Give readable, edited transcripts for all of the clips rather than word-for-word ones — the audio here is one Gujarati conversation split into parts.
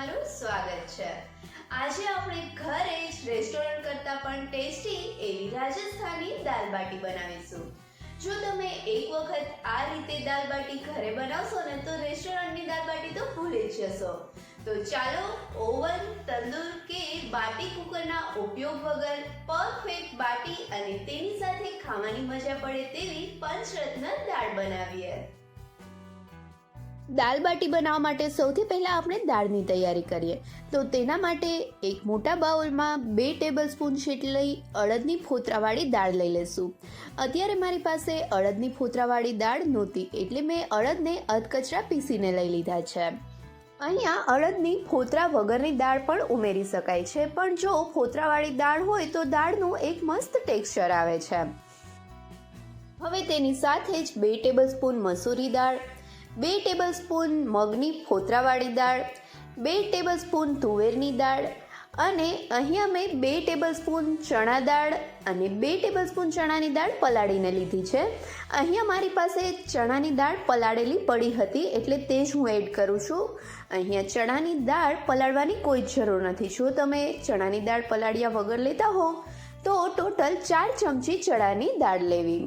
તમારું સ્વાગત છે। આજે આપણે ઘરે જ રેસ્ટોરન્ટ કરતાં પણ ટેસ્ટી એવી રાજસ્થાની દાલ બાટી બનાવીશું। જો તમે એક વખત આ રીતે દાલ બાટી ઘરે બનાવશો ને તો રેસ્ટોરન્ટની દાલ બાટી તો ભૂલી જ જશો। તો ચાલો ઓવન, તંદૂર કે બાટી કુકરના ઉપયોગ વગર પરફેક્ટ બાટી અને તેની સાથે ખાવાની મજા પડે તેવી પંચરત્ન દાળ બનાવીએ। દાલ બાટી બનાવવા માટે સૌથી પહેલા આપણે દાળની તૈયારી કરીએ। તો તેના માટે એક મોટા બાઉલમાં 2 ટેબલસ્પૂન જેટલી અડદની ફોતરાવાળી દાળ લઈ લેશું। અત્યારે મારી પાસે અડદની ફોતરાવાળી દાળ નહોતી એટલે મેં અડદને અધકચરા પીસીને લઈ લીધા છે। અહીંયા અડદની ફોતરા વગરની દાળ પણ ઉમેરી શકાય છે, પણ જો ફોતરાવાળી દાળ હોય તો દાળનું એક મસ્ત ટેક્સચર આવે છે। હવે તેની સાથે જ 2 ટેબલસ્પૂન મસૂરી દાળ, 2 ટેબલસ્પૂન મગની ફોતરાવાળી દાળ, 2 ટેબલસ્પૂન તુવેરની દાળ અને અહીંયા મેં 2 ટેબલસ્પૂન ચણા દાળ અને 2 ટેબલસ્પૂન ચણાની દાળ પલાળીને લીધી છે। અહીંયા મારી પાસે ચણાની દાળ પલાળેલી પડી હતી એટલે તે જ હું એડ કરું છું। અહીંયા ચણાની દાળ પલાળવાની કોઈ જ જરૂર નથી। જો તમે ચણાની દાળ પલાળ્યા વગર લેતા હો તો ટોટલ 4 ચમચી ચણાની દાળ લેવી।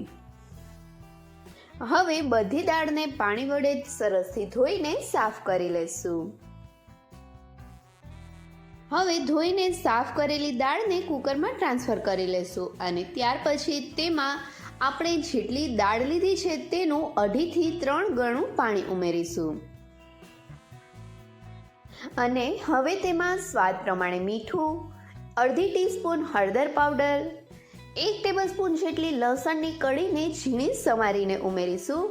હવે બધી દાળને પાણી વડે સરસથી ધોઈને સાફ કરી લેશું। હવે ધોઈને સાફ કરેલી દાળને કુકરમાં ટ્રાન્સફર કરી લેશું અને ત્યાર પછી તેમાં આપણે જેટલી દાળ લીધી છે તેનું 2.5 થી 3 ગણું પાણી ઉમેરીશું અને હવે તેમાં સ્વાદ પ્રમાણે મીઠું, અડધી ટીસ્પૂન હળદર પાવડર, 1 ટેબલસ્પૂન જેટલી લસણની કળીને ઝીણી સમારીને ઉમેરીશું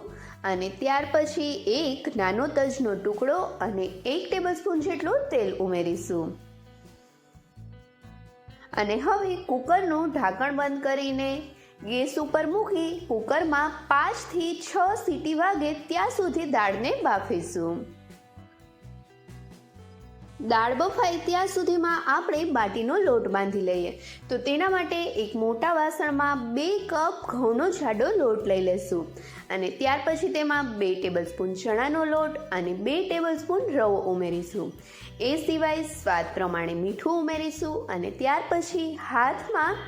અને ત્યાર પછી એક નાનો તજનો ટુકડો અને 1 ટેબલસ્પૂન જેટલું તેલ ઉમેરીશું અને હવે કુકરનું ઢાંકણ બંધ કરીને ગેસ ઉપર મૂકી કુકરમાં 5 થી 6 સીટી વાગે ત્યાં સુધી દાળને બાફીશું। દાળ બફાય ત્યાં સુધીમાં આપણે બાટીનો લોટ બાંધી લઈએ। તો તેના માટે એક મોટા વાસણમાં 2 કપ ઘઉંનો જાડો લોટ લઈ લેશું અને ત્યાર પછી તેમાં 2 ટેબલસ્પૂન ચણાનો લોટ અને 2 ટેબલસ્પૂન રવો ઉમેરીશું। એ સિવાય સ્વાદ પ્રમાણે મીઠું ઉમેરીશું અને ત્યાર પછી હાથમાં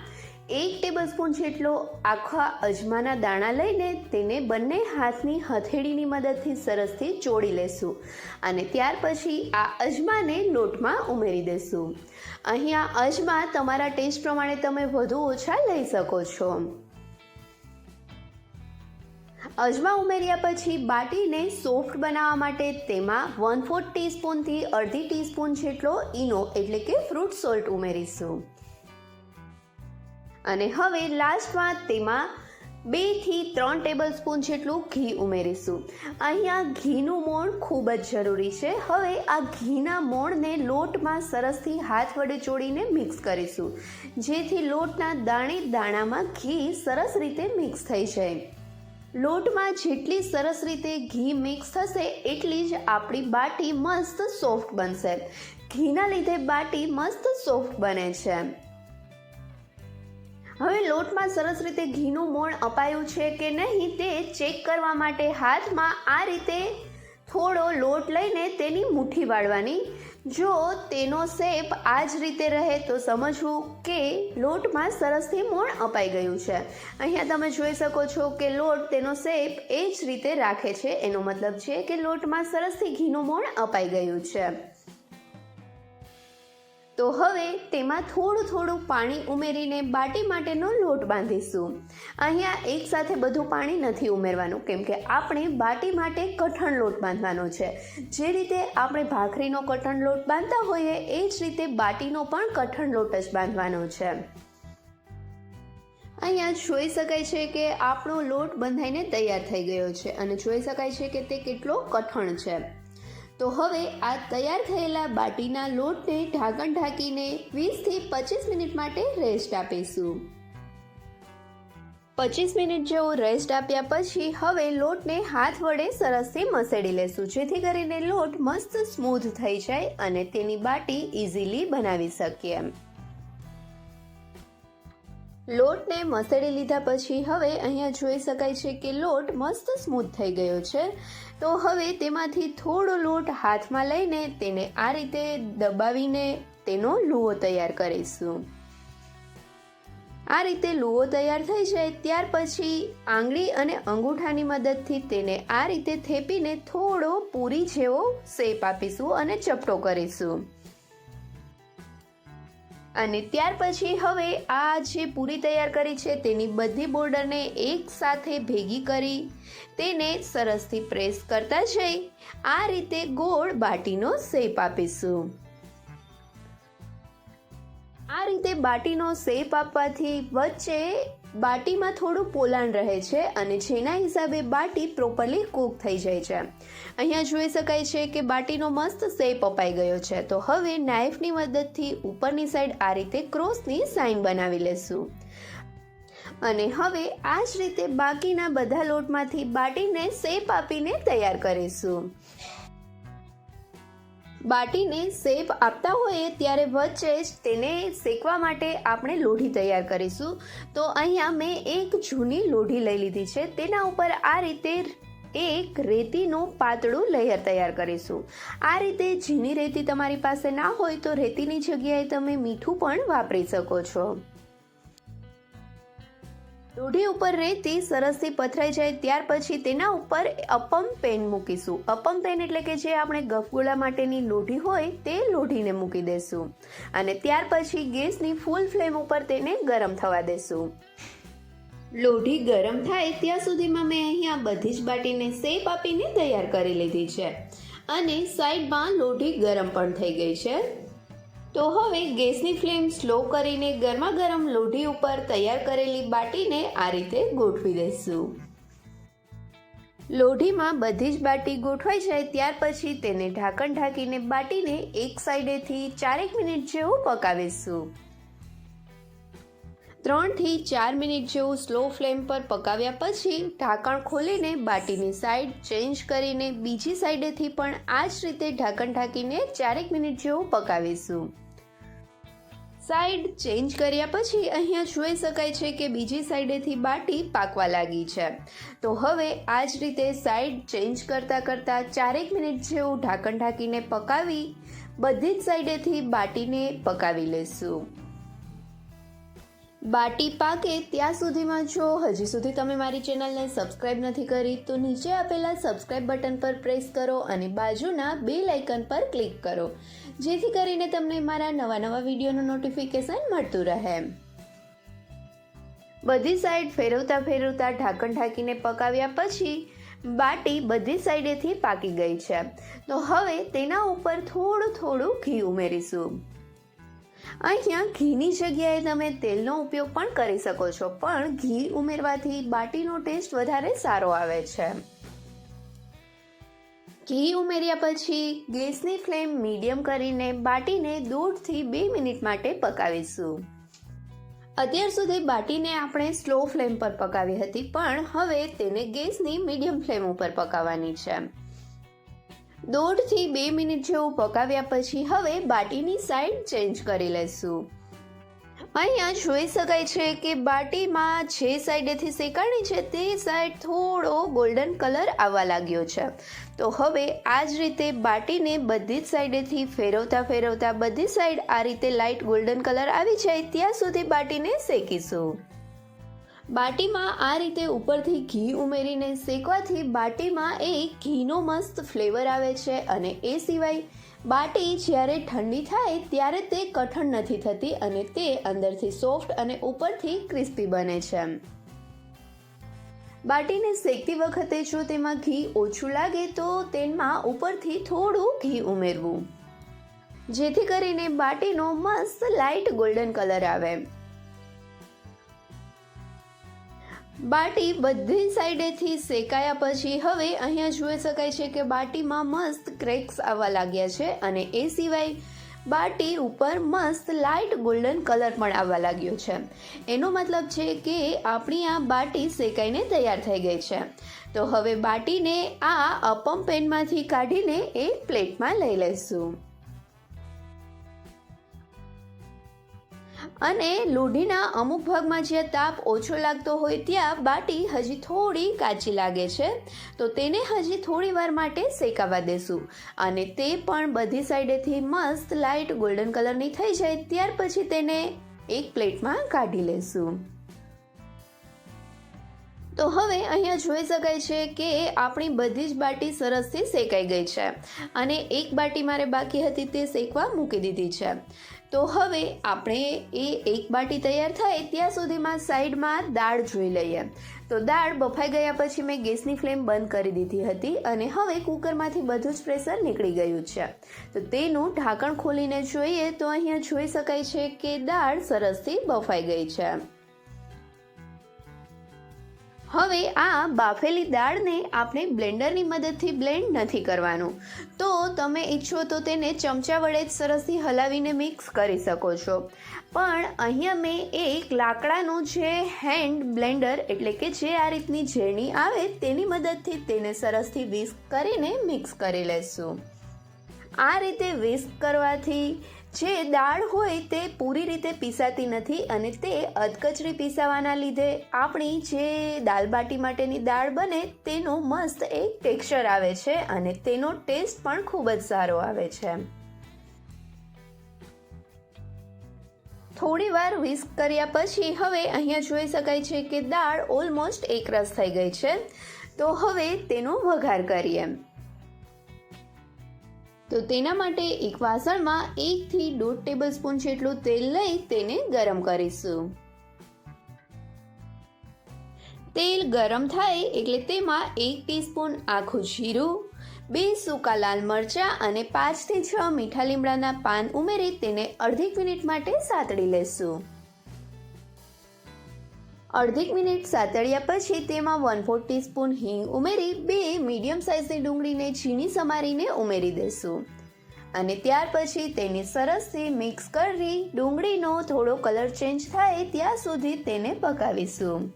1 ટેબલસ્પૂન જેટલો આખા અજમાના દાણા લઈને તેને બંને હાથની હથેળીની મદદથી સરસથી ચોળી લેશું અને ત્યાર પછી આ અજમાને લોટમાં ઉમેરી દેશું। અહીંયા અજમા તમારા ટેસ્ટ પ્રમાણે તમે વધુ ઓછા લઈ શકો છો। અજમા ઉમેર્યા પછી બાટીને સોફ્ટ બનાવવા માટે તેમાં 1/4 ટીસ્પૂનથી અડધી ટીસ્પૂન જેટલો ઈનો એટલે કે ફ્રૂટ સોલ્ટ ઉમેરીશું અને હવે લાસ્ટમાં તેમાં 2 થી 3 ટેબલસ્પૂન જેટલું ઘી ઉમેરીશું। અહીંયા ઘીનું મોણ ખૂબ જ જરૂરી છે। હવે આ ઘીના મોણને લોટમાં સરસથી હાથ વડે ચોળીને મિક્સ કરીશું જેથી લોટના દાણે દાણામાં ઘી સરસ રીતે મિક્સ થઈ જાય। લોટમાં જેટલી સરસ રીતે ઘી મિક્સ થશે એટલી જ આપણી બાટી મસ્ત સોફ્ટ બનશે। ઘીના લીધે બાટી મસ્ત સોફ્ટ બને છે। હવે લોટમાં સરસ રીતે ઘીનું મોણ અપાયું છે કે નહીં તે ચેક કરવા માટે હાથમાં આ રીતે થોડો લોટ લઈને તેની મુઠ્ઠી વાળવાની। જો તેનો શેપ આ જ રીતે રહે તો સમજવું કે લોટમાં સરસથી મોણ અપાઈ ગયું છે। અહીંયા તમે જોઈ શકો છો કે લોટ તેનો શેપ એ જ રીતે રાખે છે, એનો મતલબ છે કે લોટમાં સરસથી ઘીનું મોણ અપાઈ ગયું છે। તો હવે તેમાં થોડું પાણી ઉમેરીને બાટી માટેનો લોટ બાંધીશું। અહીંયા એકસાથે બધું પાણી નથી ઉમેરવાનું કેમ કે આપણે બાટી માટે કઠણ લોટ બાંધવાનો છે। જે રીતે આપણે ભાખરીનો કઠણ લોટ બાંધતા હોઈએ એ જ રીતે બાટીનો પણ કઠણ લોટ જ બાંધવાનો છે। અહીંયા જોઈ શકાય છે કે આપણો લોટ બંધાઈને તૈયાર થઈ ગયો છે અને જોઈ શકાય છે કે તે કેટલો કઠણ છે। તો હવે આ તૈયાર થયેલા બાટીના લોટને ઢાંકણ ઢાંકીને 20 થી 25 મિનિટ માટે રેસ્ટ આપીશું। 25 મિનિટ જેવો રેસ્ટ આપ્યા પછી હવે લોટને હાથ વડે સરસથી મસળી લેશું જેથી કરીને લોટ મસ્ત સ્મૂથ થઈ જાય અને તેની બાટી ઇઝીલી બનાવી શકીએ। લોટને મસળી લીધા પછી હવે અહીંયા જોઈ શકાય છે કે લોટ મસ્ત સ્મૂથ થઈ ગયો છે। તો હવે તેમાંથી થોડો લોટ હાથમાં લઈને તેને આ રીતે દબાવીને તેનો લુઓ તૈયાર કરીશું. આ રીતે લુઓ તૈયાર થઈ જાય ત્યાર પછી આંગળી અને અંગૂઠાની મદદથી તેને આ રીતે થેપીને થોડો પૂરી જેવો શેપ આપીશું અને ચપટો કરીશું. અને ત્યાર પછી હવે આ જે પૂરી તૈયાર કરી છે તેની બધી બોર્ડરને એક સાથે ભેગી કરી તેને સરસથી પ્રેસ કરતા જઈ આ રીતે ગોળ બાટીનો શેપ આપીશું. આ રીતે બાટીનો શેપ આપવાથી વચ્ચે બાટીમાં થોડું પોલાણ રહે છે અને જેના હિસાબે બાટી પ્રોપરલી કૂક થઈ જાય છે. અહીંયા જોઈ શકાય છે કે બાટીનો મસ્ત શેપ અપાઈ ગયો છે. તો હવે નાઈફની મદદથી ઉપરની સાઈડ આ રીતે ક્રોસની સાઇન બનાવી લેશું. અને હવે આ જ રીતે બાકીના બધા લોટમાંથી બાટીને શેપ આપીને તૈયાર કરીશું. બાટીને શેપ આપતા હોઈએ ત્યારે વચ્ચે જ તેને શેકવા માટે આપણે લોઢી તૈયાર કરીશું. તો અહીંયા મેં એક જૂની લોઢી લઈ લીધી છે. તેના ઉપર આ રીતે એક રેતીનું પાતળું લેયર તૈયાર કરીશું. આ રીતે ઝીણી રેતી તમારી પાસે ના હોય તો રેતીની જગ્યાએ તમે મીઠું પણ વાપરી શકો છો. લોઢી ઉપર રેતી સરસથી પથરાઈ જાય ત્યાર પછી તેના ઉપર અપમ પેન મૂકીશું. અપમ પેન એટલે કે જે આપણે ગફગોળા માટેની લોઢી હોય તે લોઢીને મૂકી દેશું અને ત્યાર પછી ગેસની ફૂલ ફ્લેમ ઉપર તેને ગરમ થવા દેશું. લોઢી ગરમ થાય ત્યાં સુધીમાં મેં અહીંયા બધી જ બાટીને શેપ આપીને તૈયાર કરી લીધી છે અને સાઈડમાં લોઢી ગરમ પણ થઈ ગઈ છે. તો હવે ગેસની ફ્લેમ સ્લો કરીને ગરમા ગરમ લોઢી ઉપર તૈયાર કરેલી બાટીને આ રીતે ગોઠવી દઈશું. લોઢીમાં બધી જ બાટી ગોઠવાઈ જાય ત્યાર પછી તેને ઢાંકણ ઢાંકીને બાટીને એક સાઈડેથી 4 મિનિટ જેવું પકાવીશું. 3 થી 4 મિનિટ જેવું સ્લો ફ્લેમ પર પકાવ્યા પછી ઢાંકણ ખોલીને બાટીની સાઈડ ચેન્જ કરીને બીજી સાઈડેથી પણ આ જ રીતે ઢાંકણ ઢાંકીને 4 મિનિટ જેવું પકાવીશું. સાઈડ ચેન્જ કર્યા પછી અહીંયા જોઈ શકાય છે કે બીજી સાઈડેથી બાટી પાકવા લાગી છે. તો હવે આ જ રીતે સાઈડ ચેન્જ કરતાં 4 મિનિટ જેવું ઢાંકણ ઢાંકીને પકાવી બધી જ સાઈડેથી બાટીને પકાવી લેશું. બાટી પાકે ત્યાં સુધીમાં જો હજી સુધી તમે મારી ચેનલને સબસ્ક્રાઈબ નથી કરી તો નીચે આપેલા સબસ્ક્રાઈબ બટન પર પ્રેસ કરો અને બાજુના બેલ આઇકન પર ક્લિક કરો જેથી કરીને તમને મારા નવા વિડીયોનું નોટિફિકેશન મળતું રહે. બધી સાઈડ ફેરવતા ઢાંકણ ઢાંકીને પકાવ્યા પછી બાટી બધી સાઈડેથી પાકી ગઈ છે. તો હવે તેના ઉપર થોડું ઘી ઉમેરીશું. અહીંયા ઘીની જગ્યાએ તમે તેલનો ઉપયોગ પણ કરી શકો છો પણ ઘી ઉમેરવાથી બાટીનો ટેસ્ટ વધારે સારો આવે છે. ઘી ઉમેર્યા પછી ગેસની ફ્લેમ મીડિયમ કરીને બાટીને 1.5 થી 2 મિનિટ માટે પકાવીશું. અત્યાર સુધી બાટીને આપણે સ્લો ફ્લેમ પર પકાવી હતી પણ હવે તેને ગેસની મીડિયમ ફ્લેમ ઉપર પકાવવાની છે. 1.5 થી 2 મિનિટ જેવું પકાવ્યા પછી હવે બાટીની સાઈડ ચેન્જ કરી લઈશું. અહીંયા જોઈ શકાય છે કે બાટીમાં જે સાઈડેથી શેકાણી છે તે સાઈડ થોડો ગોલ્ડન કલર આવવા લાગ્યો છે. તો હવે આ જ રીતે બાટીને બધી જ સાઈડેથી ફેરવતા બધી સાઈડ આ રીતે લાઇટ ગોલ્ડન કલર આવી જાય ત્યાં સુધી બાટીને શેકીશું. બાટીમાં આ રીતે ઉપરથી ઘી ઉમેરીને શેકવાથી બાટીમાં એક ઘીનો મસ્ત ફ્લેવર આવે છે અને એ સિવાય બાટી જ્યારે ઠંડી થાય ત્યારે તે કઠણ નથી થતી અને તે અંદરથી સોફ્ટ અને ઉપરથી ક્રિસ્પી બને છે. બાટીને શેકતી વખતે જો તેમાં ઘી ઓછું લાગે તો તેમાં ઉપરથી થોડું ઘી ઉમેરવું જેથી કરીને બાટીનો મસ્ત લાઇટ ગોલ્ડન કલર આવે. બાટી બધી સાઈડેથી શેકાયા પછી હવે અહીંયા જોઈ શકાય છે કે બાટીમાં મસ્ત ક્રેક્સ આવવા લાગ્યા છે અને એ સિવાય બાટી ઉપર મસ્ત લાઇટ ગોલ્ડન કલર પણ આવવા લાગ્યો છે. એનો મતલબ છે કે આપણી આ બાટી શેકાઈને તૈયાર થઈ ગઈ છે. તો હવે બાટીને આ અપમ પેનમાંથી કાઢીને એક પ્લેટમાં લઈ લઈશું. અને લોઢીના અમુક ભાગમાં જ્યાં તાપ ઓછો લાગતો હોય ત્યાં બાટી હજી થોડી કાચી લાગે છે, તો તેને હજી થોડી વાર માટે શેકાવા દેશું. અને તે પણ બધી સાઈડેથી મસ્ત લાઇટ ગોલ્ડન કલરની થઈ જાય ત્યાર પછી તેને એક પ્લેટમાં કાઢી લેશું. તો હવે અહીંયા જોઈ શકાય છે કે આપણી બધી જ બાટી સરસથી શેકાઈ ગઈ છે અને એક બાટી મારે બાકી હતી તે શેકવા મૂકી દીધી છે. તો હવે આપણે એ એક બાટી તૈયાર થાય ત્યાં સુધીમાં સાઈડમાં દાળ જોઈ લઈએ. તો દાળ બફાઈ ગયા પછી મેં ગેસની ફ્લેમ બંધ કરી દીધી હતી અને હવે કુકરમાંથી બધું જ પ્રેશર નીકળી ગયું છે. તો તેનું ઢાંકણ ખોલીને જોઈએ તો અહીંયા જોઈ શકાય છે કે દાળ સરસથી બફાઈ ગઈ છે. હવે આ બાફેલી દાળને આપણે બ્લેન્ડરની મદદથી બ્લેન્ડ નથી કરવાનું, તો તમે ઈચ્છો તો તેને ચમચા વડે જ સરસથી હલાવીને મિક્સ કરી શકો છો. પણ અહીંયા મેં એક લાકડાનું જે હેન્ડ બ્લેન્ડર એટલે કે જે આ રીતની ઝેરણી આવે તેની મદદથી તેને સરસથી વિસ્ક કરીને મિક્સ કરી લેશું. આ રીતે વિસ્ક કરવાથી જે દાળ હોય તે પૂરી રીતે પીસાતી નથી અને તે અધકચરી પીસાવાના લીધે આપણી જે દાલ બાટી માટેની દાળ બને તેનું મસ્ત એક ટેક્સચર આવે છે અને તેનો ટેસ્ટ પણ ખૂબ જ સારો આવે છે. થોડી વાર વિસ્ક કર્યા પછી હવે અહીંયા જોઈ શકાય છે કે દાળ ઓલમોસ્ટ એકરસ થઈ ગઈ છે. તો હવે તેનો વઘાર કરીએ. તો તેના માટે એક વાસણમાં 1 થી 1.5 ટેબલસ્પૂન જેટલું તેલ લઈ તેને ગરમ કરીશું. તેલ ગરમ થાય એટલે તેમાં 1 ટીસ્પૂન આખું જીરું, 2 સૂકા લાલ મરચાં અને 5 થી 6 મીઠા લીમડાના પાન ઉમેરી તેને અડધી મિનિટ માટે સાતળી લેશું. અડધી મિનિટ સાતળ્યા પછી તેમાં 1/4 ટીસ્પૂન હિંગ ઉમેરી 2 મીડિયમ સાઇઝની ડુંગળીને ઝીણી સમારીને ઉમેરી દેશું અને ત્યાર પછી તેને સરસથી મિક્સ કરી ડુંગળીનો થોડો કલર ચેન્જ થાય ત્યાં સુધી તેને પકાવીશું.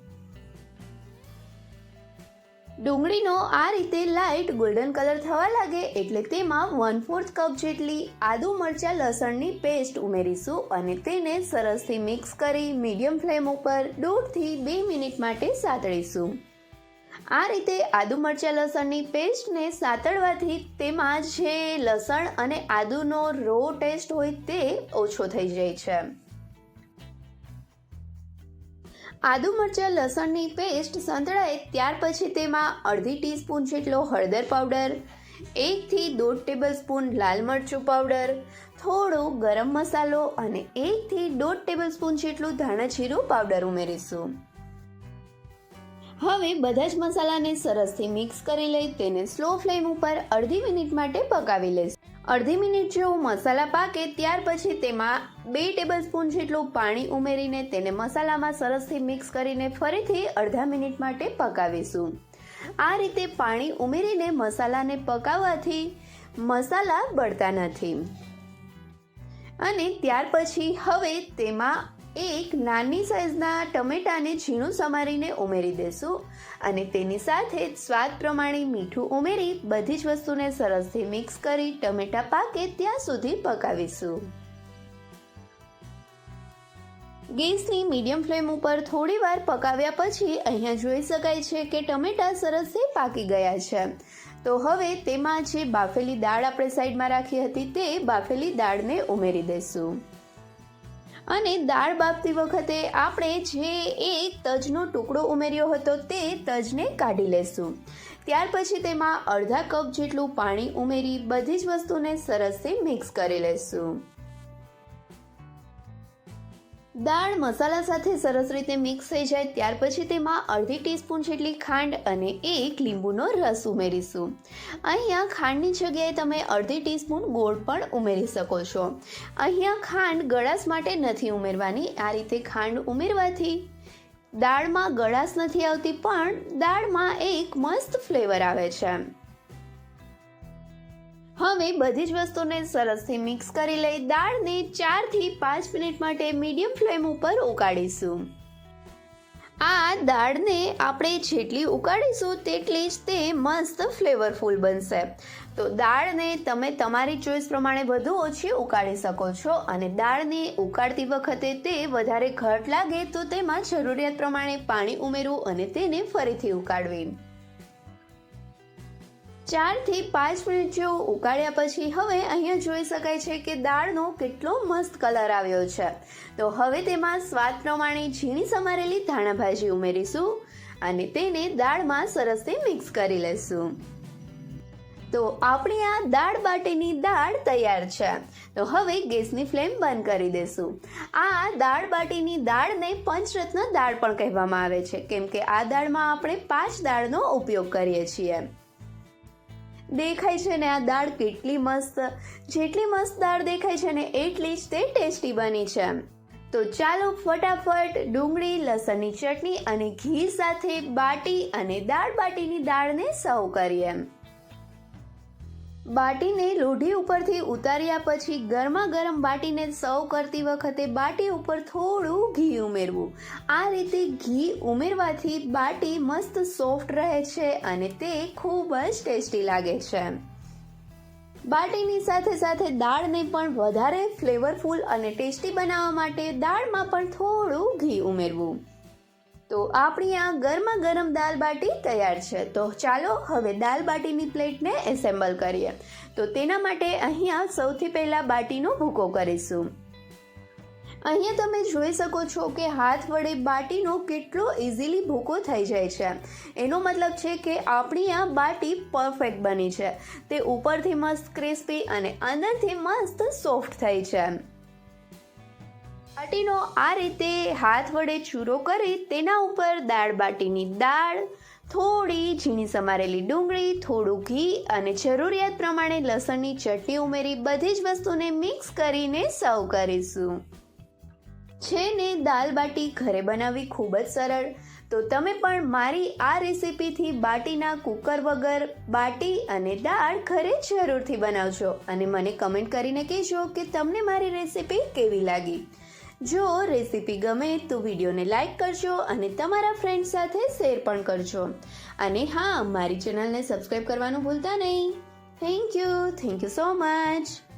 ડુંગળીનો આ રીતે લાઇટ ગોલ્ડન કલર થવા લાગે એટલે તેમાં 1/4 કપ જેટલી આદુ મરચાં લસણની પેસ્ટ ઉમેરીશું અને તેને સરસથી મિક્સ કરી મીડિયમ ફ્લેમ ઉપર 1.5 થી 2 મિનિટ માટે સાતળીશું. આ રીતે આદુ મરચાં લસણની પેસ્ટને સાતળવાથી તેમાં જે લસણ અને આદુનો રો ટેસ્ટ હોય તે ઓછો થઈ જાય છે. આદુ મરચાં લસણની પેસ્ટ સંતળાય ત્યાર પછી તેમાં અડધી ટીસ્પૂન જેટલો હળદર પાવડર, 1 થી 1.5 ટેબલસ્પૂન લાલ મરચું પાવડર, થોડો ગરમ મસાલો અને 1 થી 1.5 ટેબલસ્પૂન જેટલું ધાણા જીરું પાવડર ઉમેરીશું. હવે બધા જ મસાલાને સરસથી મિક્સ કરી લઈ તેને સ્લો ફ્લેમ ઉપર અડધી મિનિટ માટે પકાવી લઈશું. અડધી મિનિટ જેવો મસાલા પાકે ત્યાર પછી તેમાં 2 ટેબલસ્પૂન જેટલું પાણી ઉમેરીને તેને મસાલામાં સરસથી મિક્સ કરીને ફરીથી અડધા મિનિટ માટે પકાવીશું. આ રીતે પાણી ઉમેરીને મસાલાને પકાવવાથી મસાલા બળતા નથી. અને ત્યાર પછી હવે તેમાં એક નાની સાઇઝના ટમેટાને ઝીણું સમારીને ઉમેરી દેશું અને તેની સાથે જ સ્વાદ પ્રમાણે મીઠું ઉમેરી બધી જ વસ્તુને સરસથી મિક્સ કરી ટમેટા પાકે ત્યાં સુધી પકાવીશું. ગેસની મીડિયમ ફ્લેમ ઉપર થોડી વાર પકાવ્યા પછી અહીંયા જોઈ શકાય છે કે ટમેટા સરસથી પાકી ગયા છે. તો હવે તેમાં જે બાફેલી દાળ આપણે સાઈડમાં રાખી હતી તે બાફેલી દાળને ઉમેરી દઈશું. અને દાળ બાફતી વખતે આપણે જે એક તજનો ટુકડો ઉમેર્યો હતો તે તજને કાઢી લેશું. ત્યાર પછી તેમાં અડધા કપ જેટલું પાણી ઉમેરી બધી જ વસ્તુને સરસથી મિક્સ કરી લેશું. દાળ મસાલા સાથે સરસ રીતે મિક્સ થઈ જાય ત્યાર પછી તેમાં અડધી ટીસ્પૂન જેટલી ખાંડ અને 1 લીંબુનો રસ ઉમેરીશું. અહીંયા ખાંડની જગ્યાએ તમે અડધી ટીસ્પૂન ગોળ પણ ઉમેરી શકો છો. અહીંયા ખાંડ ગળાશ માટે નથી ઉમેરવાની. આ રીતે ખાંડ ઉમેરવાથી દાળમાં ગળાશ નથી આવતી પણ દાળમાં એક મસ્ત ફ્લેવર આવે છે. હવે બધી જ વસ્તુને સરસથી મિક્સ કરી લઈ દાળને 4 થી 5 મિનિટ માટે મીડિયમ ફ્લેમ ઉપર ઉકાળીશું. આ દાળને આપણે જેટલી ઉકાળીશું તેટલી જ તે મસ્ત ફ્લેવરફુલ બનશે. તો દાળને તમે તમારી ચોઈસ પ્રમાણે વધુ ઓછી ઉકાળી શકો છો અને દાળને ઉકાળતી વખતે તે વધારે ઘટ લાગે તો તેમાં જરૂરિયાત પ્રમાણે પાણી ઉમેરવું અને તેને ફરીથી ઉકાળવી. 4 થી 5 મિનિટ જેવું ઉકાળ્યા પછી હવે અહીંયા જોઈ શકાય છે કે દાળનો કેટલો મસ્ત કલર આવ્યો છે. તો હવે તેમાં સ્વાદ પ્રમાણે ઝીણી સમારેલી ધાણા ભાજી ઉમેરીશું અને તેને દાળમાં સરસથી મિક્સ કરી લેશું. તો આપણી આ દાળ બાટીની દાળ તૈયાર છે. તો હવે ગેસની ફ્લેમ બંધ કરી દેશું. આ દાળ બાટીની દાળને પંચરત્ન દાળ પણ કહેવામાં આવે છે, કેમ કે આ દાળમાં આપણે 5 દાળનો ઉપયોગ કરીએ છીએ. દેખાય છે ને આ દાળ કેટલી મસ્ત, જેટલી મસ્ત દાળ દેખાય છે ને એટલી જ તે ટેસ્ટી બની છે. તો ચાલો ફટાફટ ડુંગળી, લસણની ચટણી અને ઘી સાથે બાટી અને દાળ બાટીની દાળને સર્વ કરીએ. બાટીને લોઢી ઉપરથી ઉતાર્યા પછી ગરમા ગરમ બાટીને સર્વ કરતી વખતે બાટી ઉપર થોડું ઘી ઉમેરવું. આ રીતે ઘી ઉમેરવાથી બાટી મસ્ત સોફ્ટ રહે છે અને તે ખૂબ જ ટેસ્ટી લાગે છે. બાટીની સાથે સાથે દાળને પણ વધારે ફ્લેવરફુલ અને ટેસ્ટી બનાવવા માટે દાળમાં પણ થોડું ઘી ઉમેરવું. તો આપણી આ ગરમા ગરમ દાલ બાટી તૈયાર છે. તો ચાલો હવે દાલ બાટીની પ્લેટને એસેમ્બલ કરીએ. તો તેના માટે અહીંયા સૌથી પહેલાં બાટીનો ભૂકો કરીશું. અહીંયા તમે જોઈ શકો છો કે હાથ વડે બાટીનો કેટલો ઇઝીલી ભૂકો થઈ જાય છે. એનો મતલબ છે કે આપણી આ બાટી પરફેક્ટ બની છે. તે ઉપરથી મસ્ત ક્રિસ્પી અને અંદરથી મસ્ત સોફ્ટ થઈ છે. બાટીનો આ રીતે હાથ વડે ચૂરો કરી તેના ઉપર દાળ બાટીની દાળ, થોડી ઝીણી સમારેલી ડુંગળી, થોડું ઘી અને જરૂરિયાત પ્રમાણે લસણની ચટણી ઉમેરી બધી જ વસ્તુને મિક્સ કરીને સર્વ કરીશું. છે ને દાલ બાટી ઘરે બનાવવી ખૂબ જ સરળ. તો તમે પણ મારી આ રેસીપીથી બાટીના કુકર વગર બાટી અને દાળ ઘરે જરૂરથી બનાવજો અને મને કમેન્ટ કરીને કહેજો કે તમને મારી રેસીપી કેવી લાગી. જો રેસીપી ગમે તો વિડીયોને લાઈક કરજો અને તમારા ફ્રેન્ડ સાથે શેર પણ કરજો. અને હા, મારી ચેનલને સબસ્ક્રાઈબ કરવાનું ભૂલતા નહીં. Thank you so much.